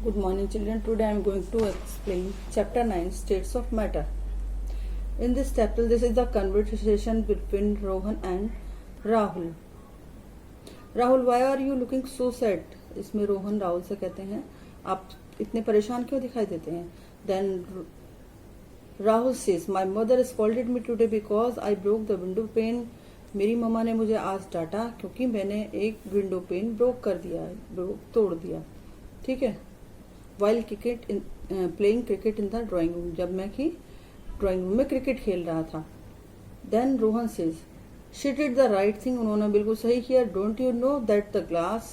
Good morning children. Today I am going to explain chapter 9 states of matter. In this chapter this is the conversation between Rohan and Rahul. Rahul, why are you looking so sad? इसमें रोहन राहुल से कहते हैं आप इतने परेशान क्यों दिखाई देते हैं. Then Rahul says my mother scolded me today because I broke the window pane. मेरी मम्मा ने मुझे आज डांटा क्योंकि मैंने एक विंडो पेन तोड़ दिया. ठीक है. While playing cricket in the drawing room, जब मैं कि ड्राइंग रूम में क्रिकेट खेल रहा था. Then Rohan says she did the right thing, उन्होंने बिल्कुल सही किया. Don't you know that the glass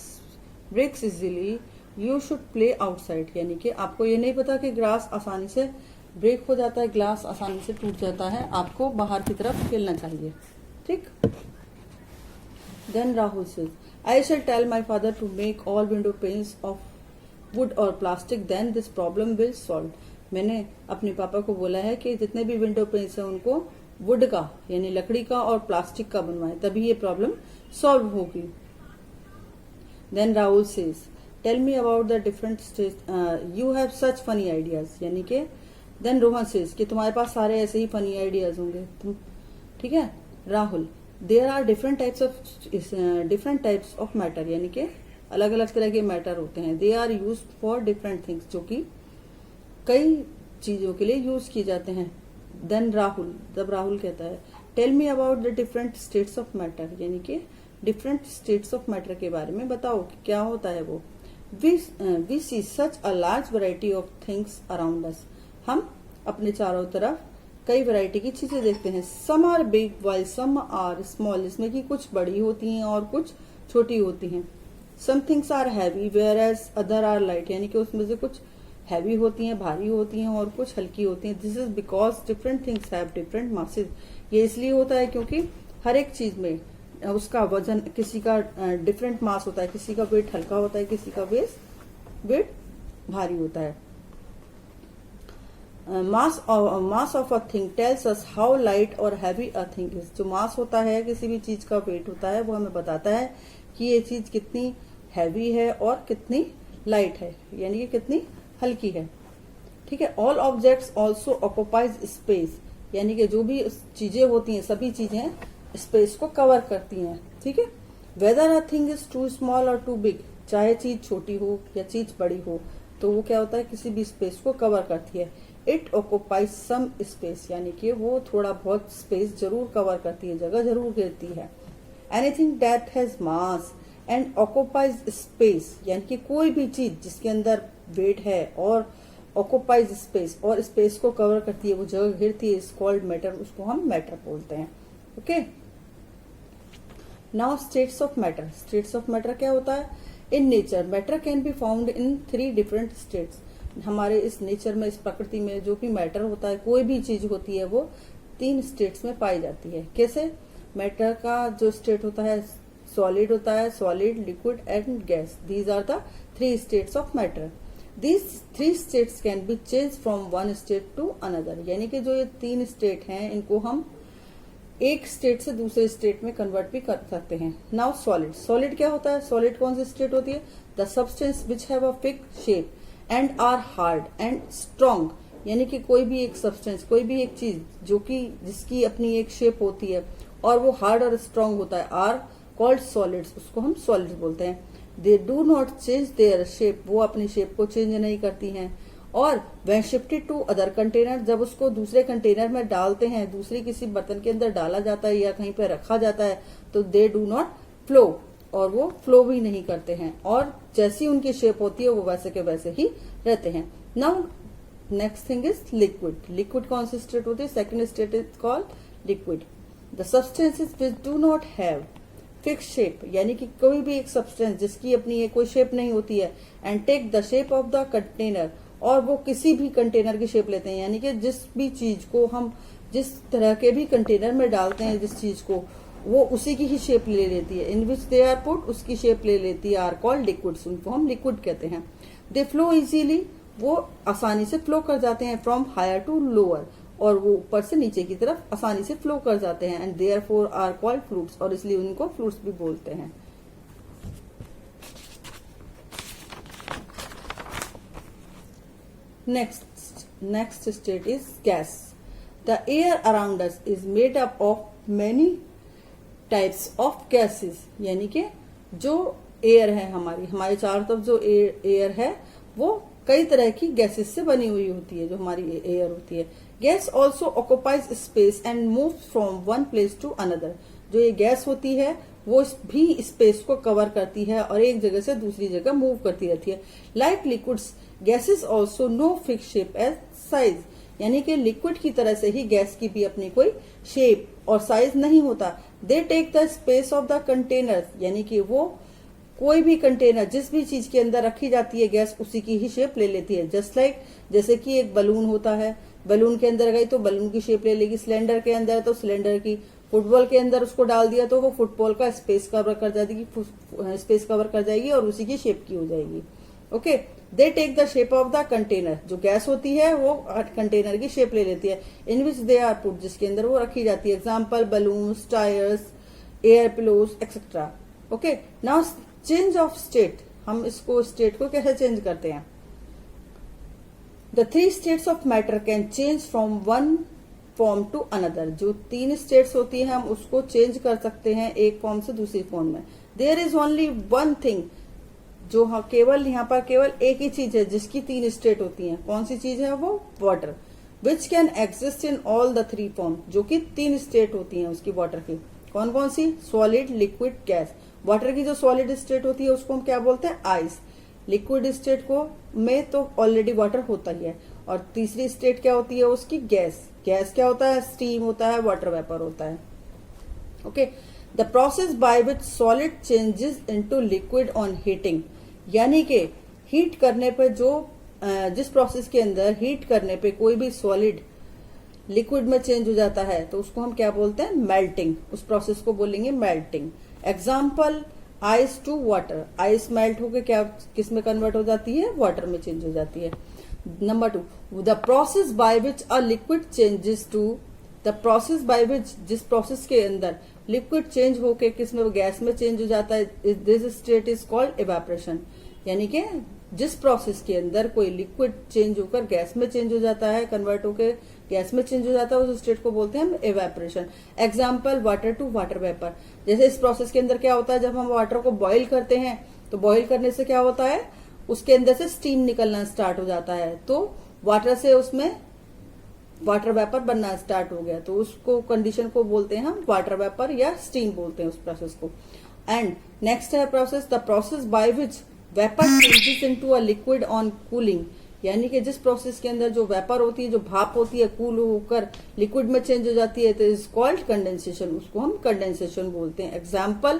breaks easily, you should play outside. यानी कि आपको ये नहीं पता कि ग्लास आसानी से ब्रेक हो जाता है, ग्लास आसानी से टूट जाता है, आपको बाहर की तरफ खेलना चाहिए. ठीक. Then Rahul says I shall tell my father to make all window panes of wood और plastic, then this problem will solve. मैंने अपने पापा को बोला है कि जितने भी विंडो पेन्स हैं उनको वुड का यानी लकड़ी का और प्लास्टिक का बनवाएं, तभी ये प्रॉब्लम सॉल्व होगी. Then Rahul says tell me about the different stage, you have such funny ideas. यानी कि देन रोहन सेज कि तुम्हारे पास सारे ऐसे ही फनी आइडियाज होंगे तुम. ठीक है. Rahul there are different types of matter, यानी कि अलग अलग तरह के मैटर होते हैं. They are use for different things, जो कि कई चीजों के लिए यूज किए जाते हैं. देन राहुल, जब राहुल कहता है tell me about the different states of matter, यानी कि डिफरेंट स्टेट्स ऑफ मैटर के बारे में बताओ कि क्या होता है वो. We see such a large variety of things around us, हम अपने चारों तरफ कई वैरायटी की चीजें देखते हैं. Some are big while some are small, इसमें की कुछ बड़ी होती हैं और कुछ छोटी होती हैं. Some things are heavy whereas other are light, यानी कि उसमें से कुछ हैवी होती हैं, भारी होती हैं, और कुछ हल्की होती हैं. This is because different things have different masses. ये इसलिए होता है क्योंकि हर एक चीज में उसका वजन, किसी का डिफरेंट मास होता है, किसी का वेट हल्का होता है, किसी का वेट भारी होता है. Mass of a thing tells us how light और हैवी अ थिंग इज. जो मास होता है, किसी भी चीज का वेट होता है, वो हमें बताता है कि ये चीज कितनी हैवी है और कितनी लाइट है, यानी कि कितनी हल्की है. ठीक है. All objects also occupies space, यानी कि जो भी चीजें होती हैं, सभी चीजें स्पेस को कवर करती हैं. ठीक है. Whether a thing is too small और टू बिग, चाहे चीज छोटी हो या चीज बड़ी हो, तो वो क्या होता है, किसी भी स्पेस को कवर करती है. इट ऑक्यूपाइज सम स्पेस, यानी कि वो थोड़ा बहुत स्पेस जरूर कवर करती है, जगह जरूर घेरती है. Anything that has mass and occupies space, यानी कि कोई भी चीज जिसके अंदर वेट है और ऑक्यूपाइज स्पेस और स्पेस को कवर करती है, वो जगह घेरती है, इज कॉल्ड मैटर, उसको हम मैटर बोलते हैं. Okay. Now states of matter. States of matter क्या होता है. In nature matter can be found in 3 different states. हमारे इस नेचर में, इस प्रकृति में जो भी मैटर होता है, कोई भी चीज होती है, वो 3 स्टेट्स में पाई जाती है. कैसे. मैटर का जो स्टेट होता है सॉलिड होता है, solid, liquid and gas. These are the 3 states of matter. These 3 states can be change from one state to another, यानी कि जो ये 3 स्टेट हैं, इनको हम एक स्टेट से दूसरे स्टेट में कन्वर्ट भी कर सकते हैं. Now solid. सॉलिड क्या होता है. सॉलिड कौन सी स्टेट होती है. The substance which have a fixed shape and are hard and strong, यानी कि कोई भी एक सब्सटेंस, कोई भी एक चीज जो कि जिसकी अपनी एक शेप होती है और वो हार्ड और स्ट्रॉन्ग होता है, आर कॉल्ड सॉलिड्स, उसको हम सॉलिड्स बोलते हैं. They do not change their shape, वो अपनी शेप को चेंज नहीं करती हैं. और when shifted to other container, जब उसको दूसरे कंटेनर में डालते हैं, दूसरी किसी बर्तन के अंदर डाला जाता है या कहीं पर रखा जाता है, तो दे डू नॉट फ्लो, और वो फ्लो भी नहीं करते हैं, और जैसी उनकी शेप होती है वो वैसे के वैसे ही रहते हैं. Now next thing is liquid. Liquid कौन सी स्टेट होती है. Second state is called liquid. The substances which do not have fix shape, यानी कि कोई भी एक सब्सटेंस जिसकी अपनी कोई शेप नहीं होती है, and take the shape of the container, और वो किसी भी कंटेनर की शेप लेते हैं, यानी कि जिस भी चीज को हम जिस तरह के भी कंटेनर में डालते हैं, जिस चीज को, वो उसी की ही शेप ले लेती है. इन विच दे आर पुट, उसकी शेप ले लेती है. आर कॉल्ड लिक्विड्स, उनको हम लिक्विड कहते हैं. दे फ्लो इजीली, वो आसानी से फ्लो कर जाते हैं. फ्रॉम हायर टू लोअर, और वो ऊपर से नीचे की तरफ आसानी से फ्लो कर जाते हैं. And therefore are called fluids, और इसलिए उनको फ्लूइड्स भी बोलते हैं. Next state is gas. The air around us is made up of many types of gases. यानी कि जो एयर है हमारे चारों तरफ जो एयर है वो कई तरह की गैसेस से बनी हुई होती है, जो हमारी एयर होती है. Gas also occupies space and move from one place to another. जो ये गैस होती है वो भी स्पेस को कवर करती है और एक जगह से दूसरी जगह मूव करती रहती है. Like liquids gases also no fix shape as size. यानी कि लिक्विड की तरह से ही गैस की भी अपनी कोई शेप और साइज नहीं होता. They take the space of the container. यानी कि वो कोई भी कंटेनर जिस भी चीज के अंदर रखी जाती है गैस उसी की ही शेप ले लेती है. जस्ट लाइक जैसे कि एक बलून होता है, बलून के अंदर गई तो बलून की शेप ले लेगी. सिलेंडर के अंदर तो सिलेंडर की. फुटबॉल के अंदर उसको डाल दिया तो वो फुटबॉल का स्पेस कवर कर जाएगी और उसी की शेप की हो जाएगी. Okay. They take the shape of the container. जो गैस होती है वो कंटेनर की शेप ले लेती है. इन विच दे आर पुट, जिसके अंदर वो रखी जाती है. Example balloon, tyres, air pillows etcetera. Okay. Now change of state. हम इसको स्टेट को कैसे चेंज करते हैं? The 3 states of matter can change from one form to another. जो 3 स्टेट्स होती है हम उसको चेंज कर सकते हैं एक फॉर्म से दूसरी फॉर्म में. There is only one thing. जो केवल यहाँ पर केवल एक ही चीज है जिसकी 3 स्टेट होती हैं. कौन सी चीज है वो? Water. Which can exist in all the 3 form. जो कि 3 स्टेट होती हैं उसकी वाटर की. कौन कौन सी? Solid, liquid, gas. वाटर की जो सॉलिड स्टेट होती है उसको हम क्या बोलते हैं? आइस. लिक्विड स्टेट को में तो ऑलरेडी वाटर होता ही है. और तीसरी स्टेट क्या होती है उसकी? गैस. गैस क्या होता है? स्टीम होता है, वाटर वेपर होता है. Okay. The process by which solid changes into liquid on heating. यानी कि हीट करने पे जिस प्रोसेस के अंदर हीट करने पे कोई भी सॉलिड लिक्विड में चेंज हो जाता है तो उसको हम क्या बोलते हैं? मेल्टिंग. उस प्रोसेस को बोलेंगे melting. Example ice to water. Ice melt होकर क्या किस में कन्वर्ट हो जाती है? वाटर में चेंज हो जाती है. Number 2, the process by which a liquid changes to. The process by which, जिस प्रोसेस के अंदर लिक्विड चेंज होकर किस में? गैस में चेंज हो जाता है. This state is called evaporation. यानी कि जिस प्रोसेस के अंदर कोई लिक्विड चेंज होकर गैस में चेंज हो जाता है, कन्वर्ट होकर गैस में चेंज हो जाता है, उस स्टेट को बोलते हैं हम evaporation. Example water to water vapour. जैसे इस प्रोसेस के अंदर क्या होता है, जब हम वाटर को बॉईल करते हैं तो बॉईल करने से क्या होता है? उसके अंदर से स्टीम निकलना स्टार्ट हो जाता है. तो वाटर से उसमें वाटर वेपर बनना स्टार्ट हो गया तो उसको कंडीशन को बोलते हैं हम वाटर वेपर या स्टीम बोलते हैं उस प्रोसेस को. एंड नेक्स्ट है process, the process by which vapour changes into a liquid on cooling. यानी कि जिस प्रोसेस के अंदर जो वेपर होती है, जो भाप होती है, कूल होकर लिक्विड में चेंज हो जाती है तो इज कॉल्ड कंडेंसेशन. उसको हम कंडेंसेशन बोलते हैं. Example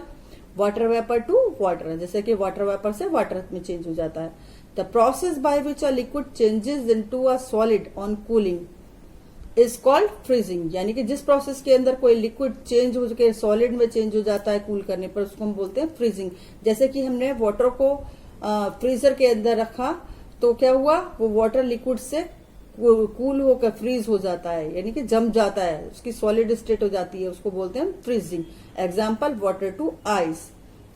water vapour to water. जैसे कि वाटर वेपर से वाटर में चेंज हो जाता है. The process by which a liquid changes into a solid on cooling is called freezing. यानी कि जिस प्रोसेस के अंदर कोई लिक्विड चेंज हो के सॉलिड में चेंज हो जाता है कूल करने पर, उसको हम बोलते हैं फ्रीजिंग. जैसे कि हमने वाटर को फ्रीजर के अंदर रखा तो क्या हुआ? वो वाटर लिक्विड से कूल होकर फ्रीज हो जाता है, यानी कि जम जाता है, उसकी सॉलिड स्टेट हो जाती है, उसको बोलते हैं freezing. Example water to ice.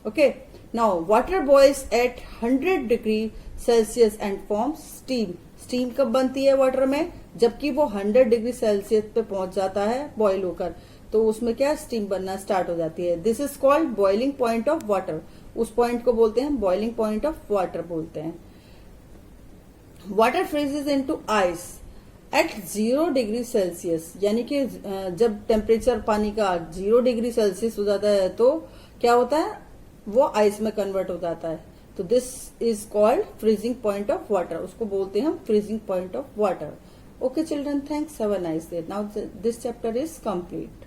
Okay. Now water boils at 100 degree Celsius and forms steam. Steam कब बनती है वाटर में? जबकि वो 100 डिग्री सेल्सियस पे पहुंच जाता है बॉईल होकर, तो उसमें क्या स्टीम बनना स्टार्ट हो जाती है. This is called boiling point of water. उस पॉइंट को बोलते हैं बॉइलिंग पॉइंट ऑफ वाटर बोलते हैं. Water फ्रीजेज into ice eight 0 degree Celsius. यानी कि जब टेम्परेचर पानी का 0 डिग्री सेल्सियस हो जाता है तो क्या होता है? वो आइस में कन्वर्ट हो जाता है. तो this is called freezing point of water. उसको बोलते हैं हम freezing point of water. Okay children, thanks. Have a nice day. Now this chapter is complete.